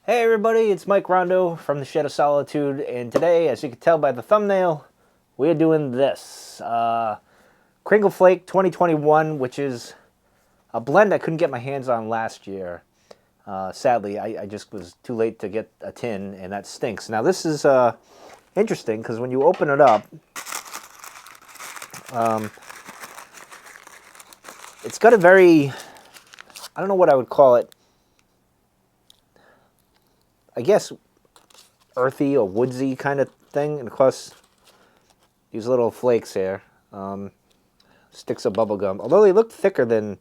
Hey everybody, it's Mike Rondo from the Shed of Solitude, and today, as you can tell by the thumbnail, we're doing this. Cringle Flake 2021, which is a blend I couldn't get my hands on last year. Sadly, I just was too late to get a tin, and that stinks. Now this is interesting, because when you open it up, it's got a very, I don't know what I would call it, I guess earthy or woodsy kind of thing, and of course, these little flakes here. Sticks of bubble gum, although they look thicker than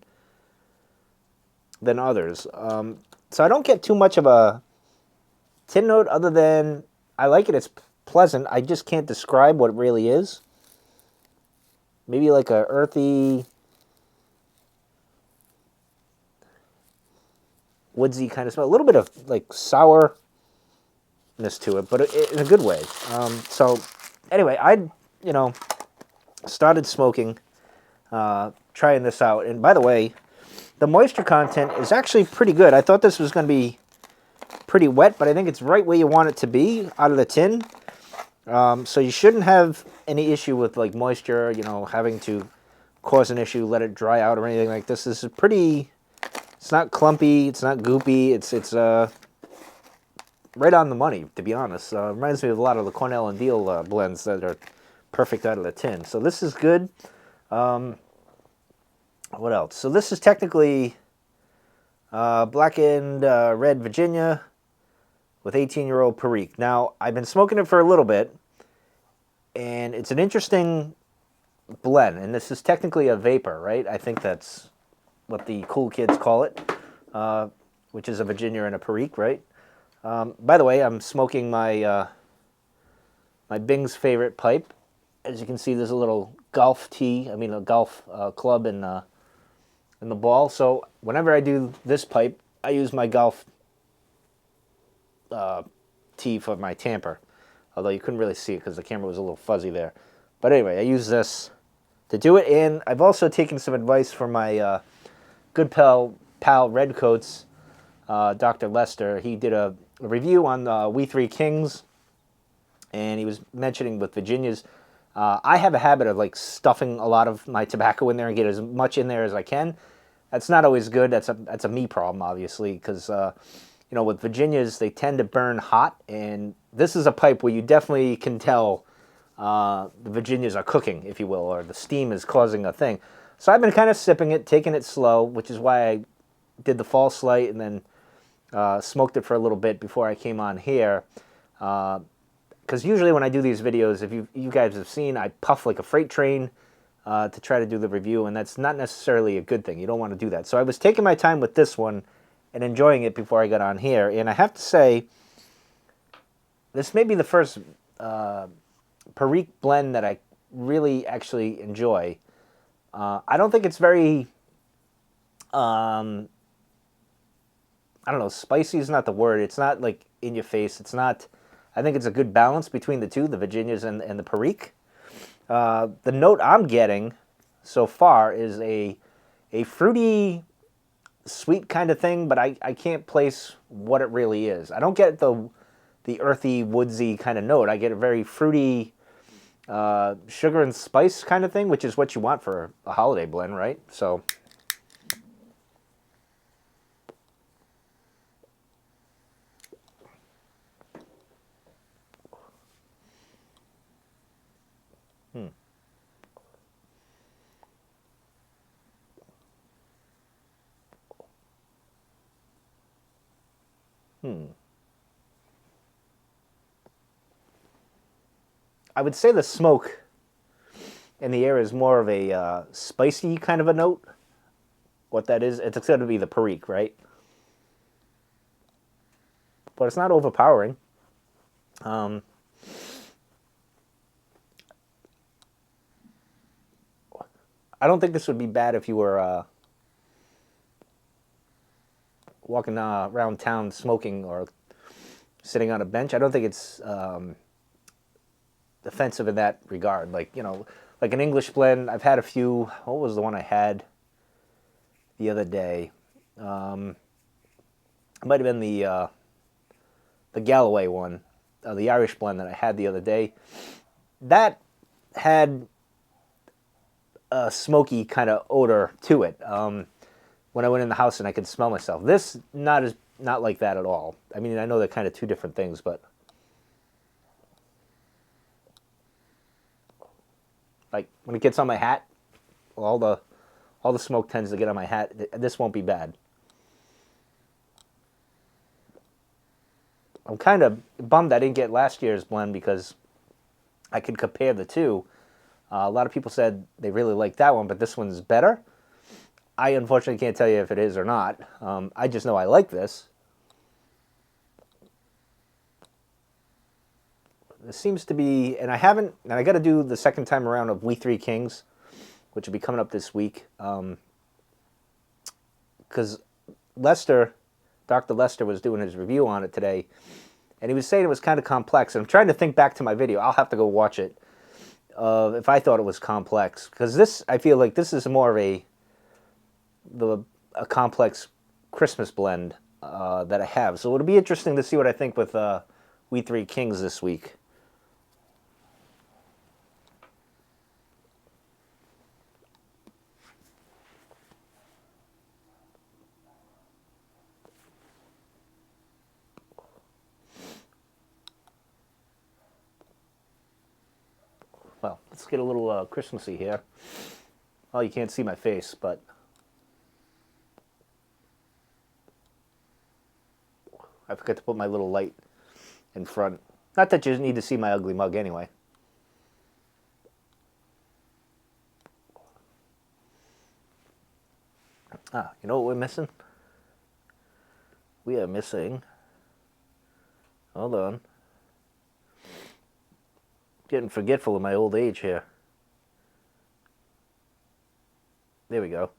others. So I don't get too much of a tin note other than I like it. It's pleasant. I just can't describe what it really is. Maybe like a earthy, woodsy kind of smell. A little bit of like sourness to it, but in a good way. So anyway, I started smoking, trying this out. And by the way, the moisture content is actually pretty good. I thought this was going to be pretty wet, but I think it's right where you want it to be out of the tin. So you shouldn't have any issue with like moisture, having to cause an issue, let it dry out or anything like this. This is pretty, it's not clumpy, it's not goopy, it's right on the money, to be honest. Reminds me of a lot of the Cornell and Deal blends that are perfect out of the tin. So this is good. What else? So this is technically black and red Virginia with 18-year-old Perique. Now, I've been smoking it for a little bit, and it's an interesting blend. And this is technically a vapor, right? I think that's what the cool kids call it, which is a Virginia and a Perique, right? By the way, I'm smoking my my Bing's favorite pipe. As you can see, there's a little golf a golf club in the ball. So whenever I do this pipe, I use my golf tee for my tamper. Although you couldn't really see it because the camera was a little fuzzy there. But anyway, I use this to do it. And I've also taken some advice from my good pal Redcoats, Dr. Lester. He did a review on We Three Kings, and he was mentioning with Virginias. I have a habit of like stuffing a lot of my tobacco in there and get as much in there as I can. That's not always good. That's a me problem, obviously, because with Virginias they tend to burn hot, and this is a pipe where you definitely can tell the Virginias are cooking, if you will, or the steam is causing a thing. So I've been kind of sipping it, taking it slow, which is why I did the false light and then smoked it for a little bit before I came on here. Because usually when I do these videos, if you guys have seen, I puff like a freight train to try to do the review, and that's not necessarily a good thing. You don't want to do that. So I was taking my time with this one and enjoying it before I got on here. And I have to say, this may be the first Perique blend that I really actually enjoy. I don't think it's very, I don't know, spicy is not the word. It's not like in your face. It's not, I think it's a good balance between the two, the Virginias and the Perique. The note I'm getting so far is a fruity, sweet kind of thing, but I can't place what it really is. I don't get the earthy, woodsy kind of note. I get a very fruity, sugar and spice kind of thing, which is what you want for a holiday blend, right? So, I would say the smoke in the air is more of a spicy kind of a note. What that is, it's going to be the Perique, right? But it's not overpowering. I don't think this would be bad if you were walking around town smoking or sitting on a bench. I don't think it's offensive in that regard. Like, like an English blend, I've had a few. What was the one I had the other day? It might have been the the Galloway one, the Irish blend that I had the other day, that had a smoky kind of odor to it. When I went in the house and I could smell myself. This not like that at all. I mean, I know they're kind of two different things, but like when it gets on my hat, all the smoke tends to get on my hat. This won't be bad. I'm kind of bummed I didn't get last year's blend because I could compare the two. A lot of people said they really liked that one, but this one's better. I unfortunately can't tell you if it is or not. I just know I like this. This seems to be, and I got to do the second time around of We Three Kings, which will be coming up this week. Because Dr. Lester was doing his review on it today, and he was saying it was kind of complex. And I'm trying to think back to my video. I'll have to go watch it. If I thought it was complex, because I feel like this is more of a complex Christmas blend that I have. So it'll be interesting to see what I think with We Three Kings this week. Well, let's get a little Christmassy here. Oh, you can't see my face, but I forgot to put my little light in front. Not that you need to see my ugly mug anyway. You know what we're missing? We are missing... Hold on. Getting forgetful of my old age here. There we go.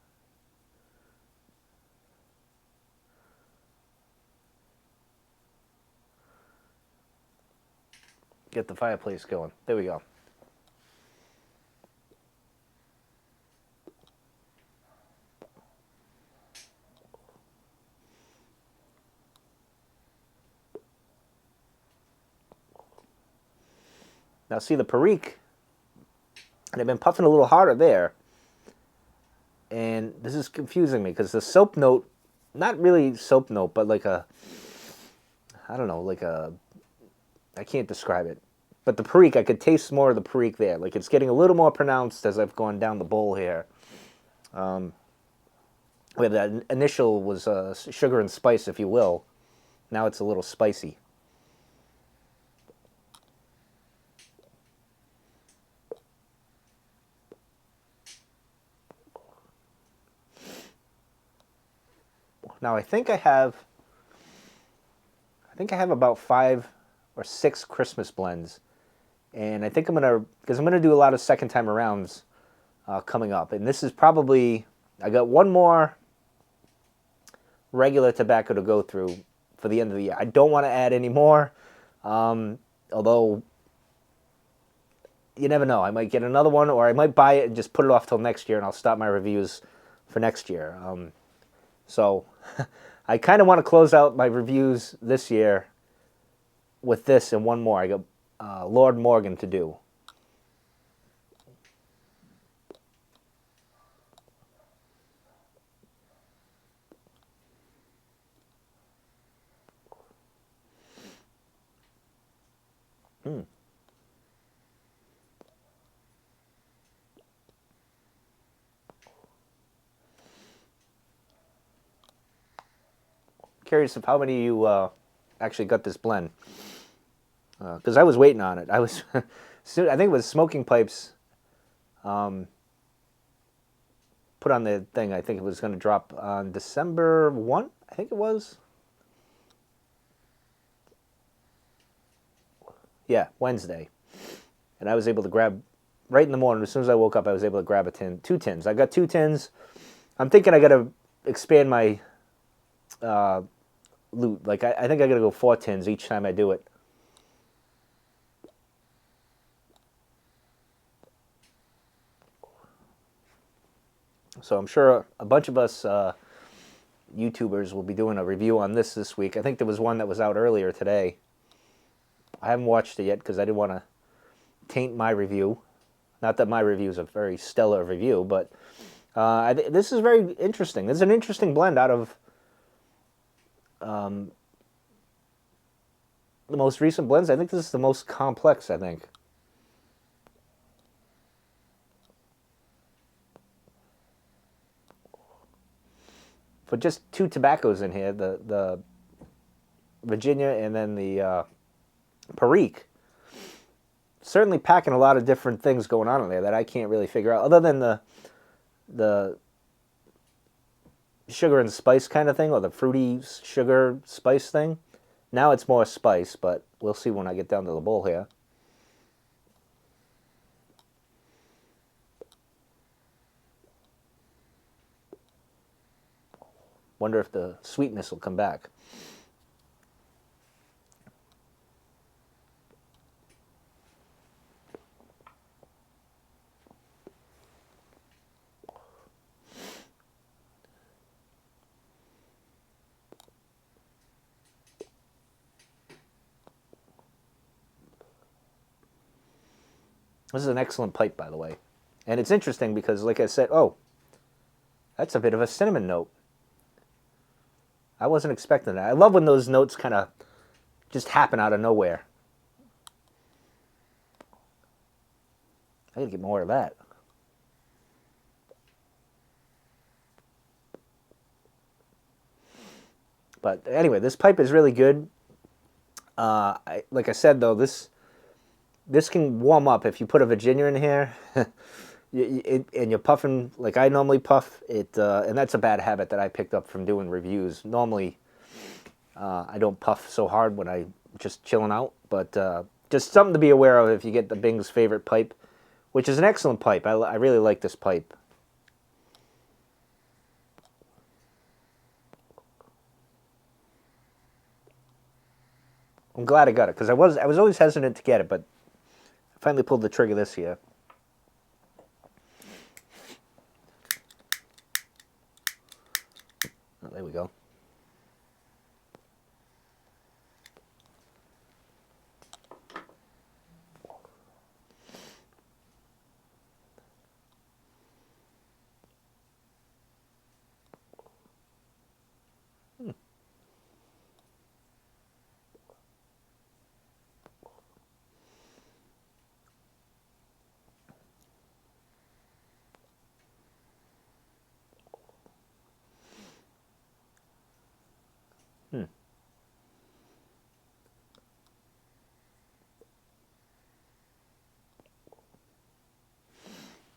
Get the fireplace going. There we go. Now see the Perique, and I've been puffing a little harder there, and this is confusing me because the soap note, not really soap note, but like a, I don't know, like a, I can't describe it, but the Perique, I could taste more of the Perique there. Like it's getting a little more pronounced as I've gone down the bowl here. Where that initial was sugar and spice, if you will. Now it's a little spicy. Now I think I have about 5 or 6 Christmas blends, and I think I'm gonna do a lot of second time arounds coming up, and this is probably, I got one more regular tobacco to go through for the end of the year. I don't want to add any more, although you never know. I might get another one, or I might buy it and just put it off till next year, and I'll start my reviews for next year. So I kind of want to close out my reviews this year with this and one more. I got Lord Morgan to do. Curious of how many of you actually got this blend, because I was waiting on it. I think it was Smoking Pipes put on the thing. I think it was going to drop on December 1, I think it was. Yeah, Wednesday. And I was able to grab, right in the morning, as soon as I woke up, I was able to grab 2 tins. I got 2 tins. I'm thinking I got to expand my loot. Like, I think I got to go 4 tins each time I do it. So I'm sure a bunch of us YouTubers will be doing a review on this week. I think there was one that was out earlier today. I haven't watched it yet because I didn't want to taint my review. Not that my review is a very stellar review, but this is very interesting. This is an interesting blend out of the most recent blends. I think this is the most complex, I think. But just two tobaccos in here, the Virginia and then the Perique. Certainly packing a lot of different things going on in there that I can't really figure out, other than the sugar and spice kind of thing, or the fruity sugar spice thing. Now it's more spice, but we'll see when I get down to the bowl here. Wonder if the sweetness will come back. This is an excellent pipe, by the way. And it's interesting because, like I said, oh, that's a bit of a cinnamon note. I wasn't expecting that. I love when those notes kind of just happen out of nowhere. I gotta get more of that. But anyway, this pipe is really good. Like I said, though, this can warm up if you put a Virginia in here. And you're puffing like I normally puff it, and that's a bad habit that I picked up from doing reviews. Normally, I don't puff so hard when I'm just chilling out, but just something to be aware of if you get the Bing's favorite pipe, which is an excellent pipe. I really like this pipe. I'm glad I got it because I was always hesitant to get it, but I finally pulled the trigger this year. Oh, there we go.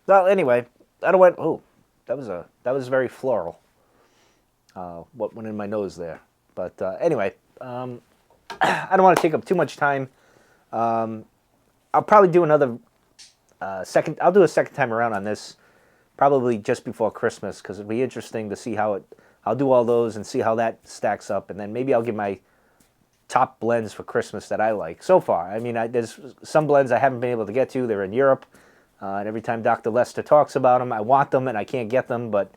Well, anyway, I went. Oh, that was very floral. What went in my nose there? But anyway, I don't want to take up too much time. I'll probably do another second. I'll do a second time around on this, probably just before Christmas, because it'll be interesting to see how it. I'll do all those and see how that stacks up, and then maybe I'll give my top blends for Christmas that I like so far. I mean, there's some blends I haven't been able to get to. They're in Europe, and every time Dr. Lester talks about them, I want them and I can't get them. But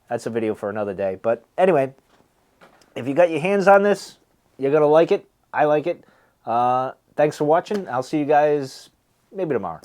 that's a video for another day. But anyway, if you got your hands on this, you're gonna like it. I like it. Thanks for watching. I'll see you guys maybe tomorrow.